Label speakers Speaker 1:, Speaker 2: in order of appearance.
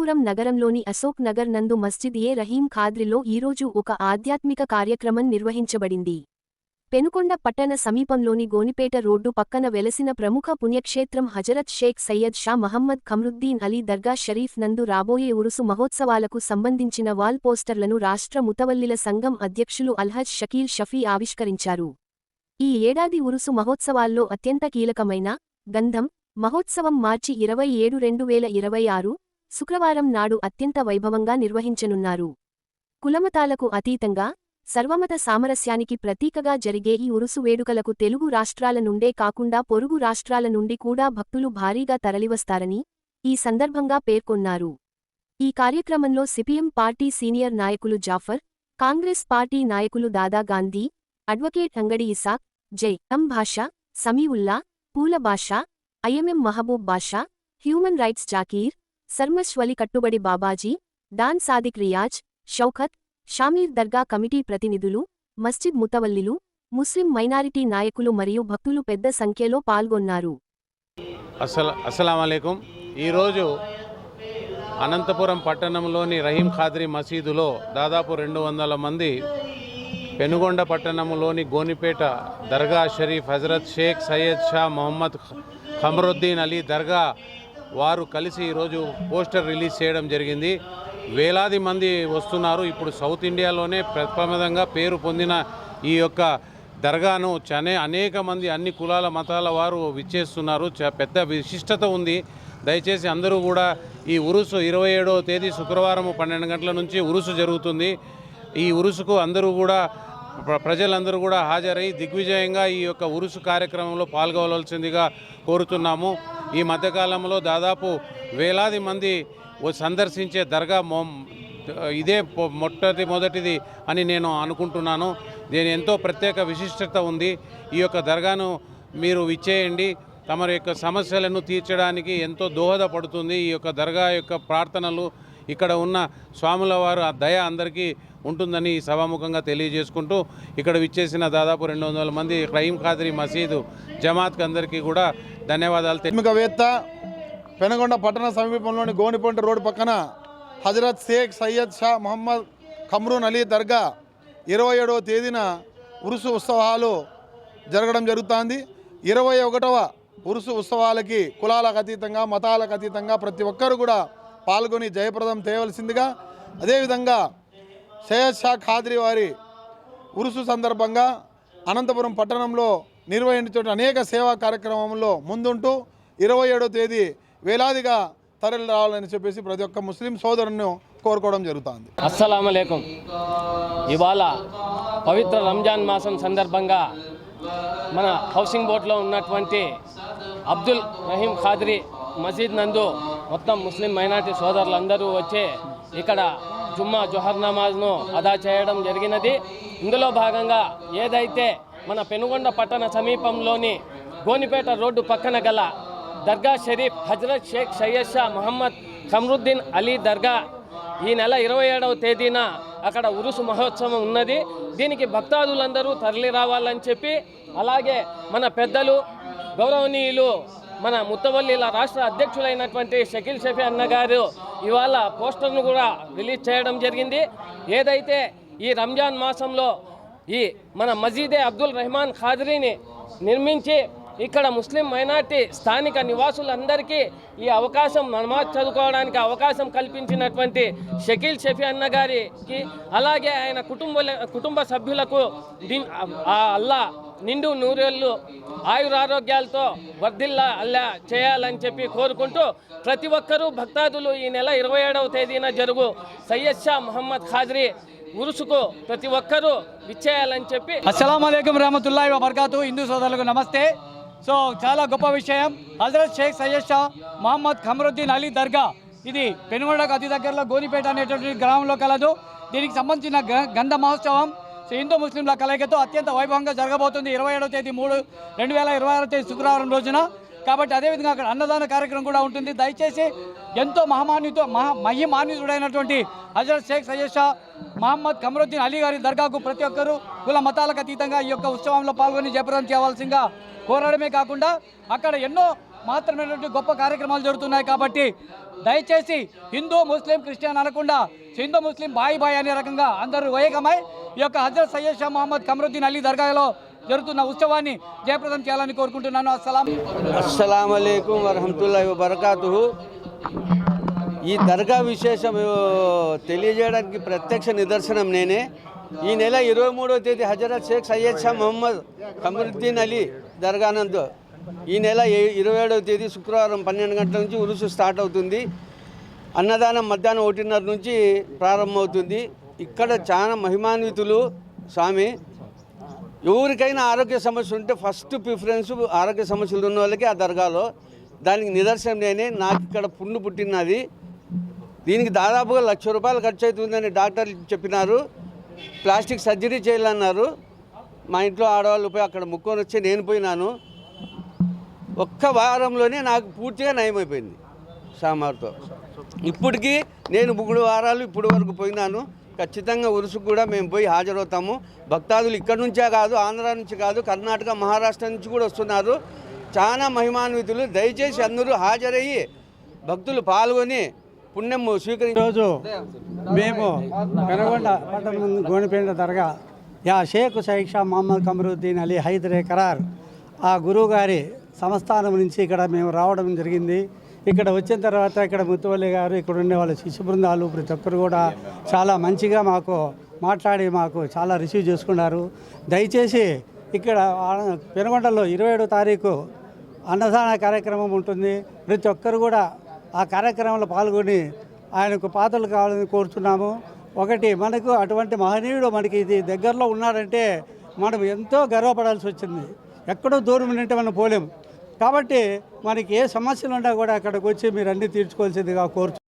Speaker 1: అనంతపురం నగరంలోని అశోక్ నగర్ నందు మస్జిద్ ఏ రహీం ఖాద్రిలో ఈరోజు ఒక ఆధ్యాత్మిక కార్యక్రమం నిర్వహించబడింది. పెనుకొండ పట్టణ సమీపంలోని గోనిపేట రోడ్డు పక్కన వెలసిన ప్రముఖ పుణ్యక్షేత్రం హజరత్ షేక్ సయ్యద్ షా మహమ్మద్ ఖమ్రుద్దీన్ అలీ దర్గా షరీఫ్ నందు రాబోయే ఉరుసు మహోత్సవాలకు సంబంధించిన వాల్ పోస్టర్లను రాష్ట్ర ముతవల్లిల సంఘం అధ్యక్షులు అల్హజ్ షకీల్ షఫీ ఆవిష్కరించారు. ఈ ఏడాది ఉరుసు మహోత్సవాల్లో అత్యంత కీలకమైన గంధం మహోత్సవం మార్చి 27, 2026 శుక్రవారం నాడు అత్యంత వైభవంగా నిర్వహించనున్నారు. కులమతాలకు అతీతంగా సర్వమత సామరస్యానికి ప్రతీకగా జరిగే ఈ ఉరుసు వేడుకలకు తెలుగు రాష్ట్రాల నుండే కాకుండా పొరుగు రాష్ట్రాల నుండి కూడా భక్తులు భారీగా తరలివస్తారని ఈ సందర్భంగా పేర్కొన్నారు. ఈ కార్యక్రమంలో సిపిఎం పార్టీ సీనియర్ నాయకులు జాఫర్, కాంగ్రెస్ పార్టీ నాయకులు దాదా గాంధీ, అడ్వకేట్ అంగడి ఇసాక్, జై భాషా, సమీవుల్లా, పూల బాషా, ఐఎంఎం మహబూబ్ బాషా, హ్యూమన్ రైట్స్ జాకీర్, సర్మష్ వలి కట్టుబడి బాబాజీ, డాన్ సాదిక్ రియాజ్, షౌకత్, షామీర్ దర్గా కమిటీ ప్రతినిధులు, మస్జిద్ ముతవల్లిలు, ముస్లిం మైనారిటీ నాయకులు మరియు భక్తులు పెద్ద సంఖ్యలో పాల్గొన్నారు.
Speaker 2: అస్సలాముఅలైకుం. ఈరోజు అనంతపురం పట్టణంలోని రహీం ఖాద్రి మసీదులో దాదాపు 200 మంది, పెనుగొండ పట్టణంలోని గోనిపేట దర్గా షరీఫ్ హజరత్ షేక్ సయ్యద్ షా మహమ్మద్ ఖమ్రుద్దీన్ అలీ దర్గా వారు కలిసి ఈరోజు పోస్టర్ రిలీజ్ చేయడం జరిగింది. వేలాది మంది వస్తున్నారు. ఇప్పుడు సౌత్ ఇండియాలోనే ప్రప్రథమంగా పేరు పొందిన ఈ యొక్క దర్గాను అనేక మంది అన్ని కులాల మతాల వారు విచ్చేస్తున్నారు. పెద్ద విశిష్టత ఉంది. దయచేసి అందరూ కూడా ఈ ఉరుసు 27వ తేదీ శుక్రవారం 12 గంటల నుంచి ఉరుసు జరుగుతుంది. ఈ ఉరుసుకు అందరూ కూడా ప్రజలందరూ కూడా హాజరై దిగ్విజయంగా ఈ యొక్క ఉరుసు కార్యక్రమంలో పాల్గొనవలసిందిగా కోరుతున్నాము. ఈ మధ్యకాలంలో దాదాపు వేలాది మంది సందర్శించే దర్గా ఇదే మొదటిది అని నేను అనుకుంటున్నాను. దీని ఎంతో ప్రత్యేక విశిష్టత ఉంది. ఈ యొక్క దర్గాను మీరు విచ్చేయండి. తమ యొక్క సమస్యలను తీర్చడానికి ఎంతో దోహదపడుతుంది. ఈ యొక్క దర్గా యొక్క ప్రార్థనలు, ఇక్కడ ఉన్న స్వాముల వారు ఆ దయ అందరికీ ఉంటుందని సభాముఖంగా తెలియజేసుకుంటూ ఇక్కడ విచ్చేసిన దాదాపు 200 మంది రహీం ఖాద్రి మసీదు జమాత్కి అందరికీ కూడా ధన్యవాదాలు.
Speaker 3: ధార్మికవేత్త పెనుగొండ పట్టణ సమీపంలోని గోనిపేట రోడ్డు పక్కన హజరత్ షేక్ సయ్యద్ షా మహమ్మద్ ఖమ్రుద్దీన్ అలీ దర్గా 27వ తేదీన ఉరుసు ఉత్సవాలు జరగడం జరుగుతుంది. 21వ ఉరుసు ఉత్సవాలకి కులాలకు అతీతంగా మతాలకు అతీతంగా ప్రతి ఒక్కరు కూడా పాల్గొని జయప్రదం చేయవలసిందిగా, అదేవిధంగా సయ్యద్ షా ఖాద్రి వారి ఉరుసు సందర్భంగా అనంతపురం పట్టణంలో నిర్వహించే అనేక సేవా కార్యక్రమంలో ముందుంటూ 27వ తేదీ వేలాదిగా తరలి రావాలని చెప్పేసి ప్రతి ఒక్క ముస్లిం సోదరుని కోరుకోవడం జరుగుతుంది.
Speaker 4: అస్సలాముఅలైకుం. ఇవాళ పవిత్ర రంజాన్ మాసం సందర్భంగా మన హౌసింగ్ బోర్డులో ఉన్నటువంటి అబ్దుల్ రహీం ఖాద్రి మసీద్ నందు మొత్తం ముస్లిం మైనార్టీ సోదరులందరూ వచ్చి ఇక్కడ జుమ్మా జోహర్ నమాజ్ను అదా చేయడం జరిగినది. ఇందులో భాగంగా ఏదైతే మన పెనుగొండ పట్టణ సమీపంలోని గోనిపేట రోడ్డు పక్కన గల దర్గా షరీఫ్ హజరత్ షేక్ సయ్యద్ షా మహమ్మద్ ఖమ్రుద్దీన్ అలీ దర్గా ఈ నెల 27వ తేదీన అక్కడ ఉరుసు మహోత్సవం ఉన్నది. దీనికి భక్తాదులందరూ తరలి రావాలని చెప్పి, అలాగే మన పెద్దలు గౌరవనీయులు మన ముత్తవల్లిల రాష్ట్ర అధ్యక్షులైనటువంటి షకీల్ షఫీ అన్నగారు ఇవాళ పోస్టర్ను కూడా రిలీజ్ చేయడం జరిగింది. ఏదైతే ఈ రంజాన్ మాసంలో ఈ మన మసీదే అబ్దుల్ రెహమాన్ ఖాద్రీని నిర్మించి ఇక్కడ ముస్లిం మైనార్టీ స్థానిక నివాసులందరికీ ఈ అవకాశం నమాజ్ చదువుకోవడానికి అవకాశం కల్పించినటువంటి షకీల్ షఫీ అన్నగారికి, అలాగే ఆయన కుటుంబ సభ్యులకు ఆ అల్లా నిండు నూరేళ్ళు ఆయురారోగ్యాలతో వర్ధిల్లా అల్లా చేయాలని చెప్పి కోరుకుంటూ ప్రతి ఒక్కరూ భక్తాదులు ఈ నెల 27వ తేదీన జరుగు సయ్యద్ షా మహమ్మద్ ఖాద్రి ఉరుసుకు ప్రతి ఒక్కరూ విచ్చేయాలని చెప్పి.
Speaker 5: అస్సలాముఅలైకుం రహమతుల్లాహి వబర్కాతు. హిందూ సోదరులకు నమస్తే. సో చాలా గొప్ప విషయం. హజరత్ షేక్ సయ్యద్ షా మహమ్మద్ ఖమ్రుద్దీన్ అలీ దర్గా ఇది పెనుగొండకు అతి దగ్గరలో గోనిపేట అనేటువంటి గ్రామంలో కలదు. దీనికి సంబంధించిన గంధ మహోత్సవం హిందూ ముస్లింల కలయికతో అత్యంత వైభవంగా జరగబోతుంది 27వ తేదీ 3/2026 తేదీ శుక్రవారం రోజున. కాబట్టి అదేవిధంగా అక్కడ అన్నదాన కార్యక్రమం కూడా ఉంటుంది. దయచేసి ఎంతో మహిమాన్వితుడైనటువంటి హజరత్ షేక్ సయ్యద్ షా మహమ్మద్ ఖమ్రుద్దీన్ అలీ గారి దర్గాకు ప్రతి ఒక్కరూ కుల మతాలకు అతీతంగా ఈ యొక్క ఉత్సవంలో పాల్గొని జయప్రదం చేయవలసిందిగా కోరడమే కాకుండా అక్కడ ఎన్నో మాత్రమే గొప్ప కార్యక్రమాలు జరుగుతున్నాయి. కాబట్టి దయచేసి హిందూ ముస్లిం క్రిస్టియన్ అనకుండా హిందూ ముస్లిం బాయ్ బాయ్ అనే రకంగా అందరూ ఏకమై ఈ యొక్క హజరత్ సయ్యద్ షా మొహమ్మద్ ఖమరుద్దీన్ అలీ దర్గాలో జరుగుతున్న ఉత్సవాన్ని జయప్రదం చేయాలని కోరుకుంటున్నాను.
Speaker 6: అస్సలాముఅలైకుం వరహమతుల్లాహి వబరకాతుహు. ఈ దర్గా విశేషం తెలియజేయడానికి ప్రత్యక్ష నిదర్శనం నేనే. ఈ నెల 23వ తేదీ హజరత్ షేక్ సయ్యద్ షా మొహమ్మద్ ఖమరుద్దీన్ అలీ దర్గానందు ఈ నెల 27వ తేదీ శుక్రవారం 12 గంటల నుంచి ఉరుసు స్టార్ట్ అవుతుంది. అన్నదానం మధ్యాహ్నం 1:30 నుంచి ప్రారంభమవుతుంది. ఇక్కడ చాలా మహిమాన్వితులు స్వామి. ఎవరికైనా ఆరోగ్య సమస్య ఉంటే ఫస్ట్ ప్రిఫరెన్స్ ఆరోగ్య సమస్యలు ఉన్న వాళ్ళకి ఆ దర్గాలో. దానికి నిదర్శనం నేనే. నాకు ఇక్కడ పుండు పుట్టినది. దీనికి దాదాపుగా ₹1,00,000 ఖర్చు అవుతుందని డాక్టర్లు చెప్పినారు. ప్లాస్టిక్ సర్జరీ చేయాలన్నారు. మా ఇంట్లో ఆడవాళ్ళు పోయి అక్కడ ముక్కొని వచ్చి నేను పోయినాను. ఒక్క వారంలోనే నాకు పూర్తిగా నయమైపోయింది సామార్తో. ఇప్పటికీ నేను 3 వారాలు ఇప్పటి వరకు పోయినాను. ఖచ్చితంగా ఉరుసుకు కూడా మేము పోయి హాజరవుతాము. భక్తాదులు ఇక్కడ నుంచే కాదు, ఆంధ్ర నుంచి కాదు, కర్ణాటక, మహారాష్ట్ర నుంచి కూడా వస్తున్నారు. చాలా మహిమాన్వితులు. దయచేసి అందరూ హాజరయ్యి భక్తులు పాల్గొని పుణ్యం స్వీకరించి.
Speaker 7: ఈరోజు మేము పెనగొండ పట్టణం గోనిపేట దర్గా యా షేక్ సయ్యద్ షా మొహమ్మద్ ఖమరుద్దీన్ అలీ హైదరే ఖరార్ ఆ గురువు గారి సంస్థానం నుంచి ఇక్కడ మేము రావడం జరిగింది. ఇక్కడ వచ్చిన తర్వాత ఇక్కడ ముత్తువల్లి గారు, ఇక్కడ ఉండే వాళ్ళ శిష్య బృందాలు ప్రతి ఒక్కరు కూడా చాలా మంచిగా మాకు మాట్లాడి మాకు చాలా రిసీవ్ చేసుకున్నారు. దయచేసి ఇక్కడ పెనుగొండలో 27వ తారీఖు అన్నదాన కార్యక్రమం ఉంటుంది. ప్రతి ఒక్కరు కూడా ఆ కార్యక్రమంలో పాల్గొని ఆయనకు పాత్రలు కావాలని కోరుతున్నాము. ఒకటి, మనకు అటువంటి మహనీయుడు మనకి ఇది దగ్గరలో ఉన్నాడంటే మనం ఎంతో గర్వపడాల్సి వచ్చింది. ఎక్కడో దూరం ఉంటే మనం పోలేము. కాబట్టి మనకి ఏ సమస్యలు ఉన్నా కూడా అక్కడికి వచ్చి మీరు అన్నీ తీర్చుకోవాల్సిందిగా కోరుతున్నాం.